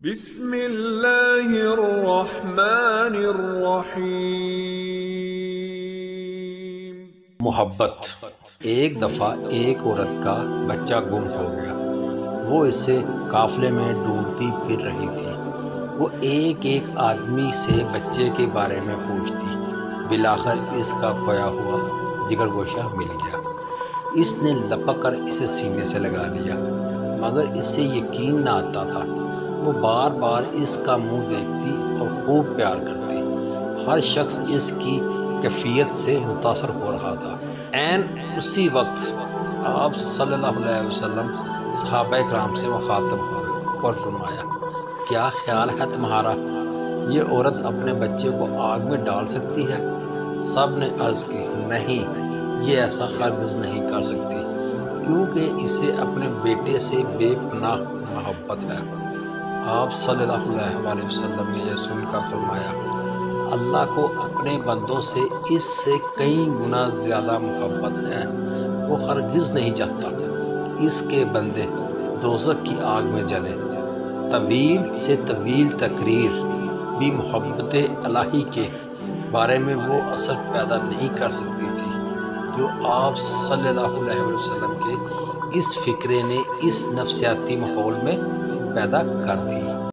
بسم اللہ الرحمن الرحیم۔ محبت۔ ایک دفعہ ایک عورت کا بچہ گم ہو گیا۔ وہ اسے قافلے میں ڈھونڈتی پھر رہی تھی۔ وہ ایک ایک آدمی سے بچے کے بارے میں پوچھتی۔ بالآخر اس کا کھویا ہوا جگر گوشہ مل گیا۔ اس نے لپک کر اسے سینے سے لگا لیا، مگر اس سے یقین نہ آتا تھا۔ وہ بار بار اس کا منہ دیکھتی اور خوب پیار کرتی۔ ہر شخص اس کی کیفیت سے متاثر ہو رہا تھا۔ عین اسی وقت آپ صلی اللہ علیہ وسلم صحابہ کرام سے مخاطب ہوئے اور فرمایا، کیا خیال ہے تمہارا، یہ عورت اپنے بچے کو آگ میں ڈال سکتی ہے؟ سب نے عرض کی، نہیں، یہ ایسا ہرگز نہیں کر سکتی، کیونکہ اسے اپنے بیٹے سے بے پناہ محبت ہے۔ آپ صلی اللہ علیہ وسلم نے یہ سن کر فرمایا، اللہ کو اپنے بندوں سے اس سے کئی گنا زیادہ محبت ہے۔ وہ ہرگز نہیں چاہتا اس کے بندے دوزخ کی آگ میں جلیں۔ طویل سے طویل تقریر بھی محبت الہی کے بارے میں وہ اثر پیدا نہیں کر سکتی تھی جو آپ صلی اللہ علیہ وسلم کے اس فکرے نے اس نفسیاتی ماحول میں پیدا کر دی۔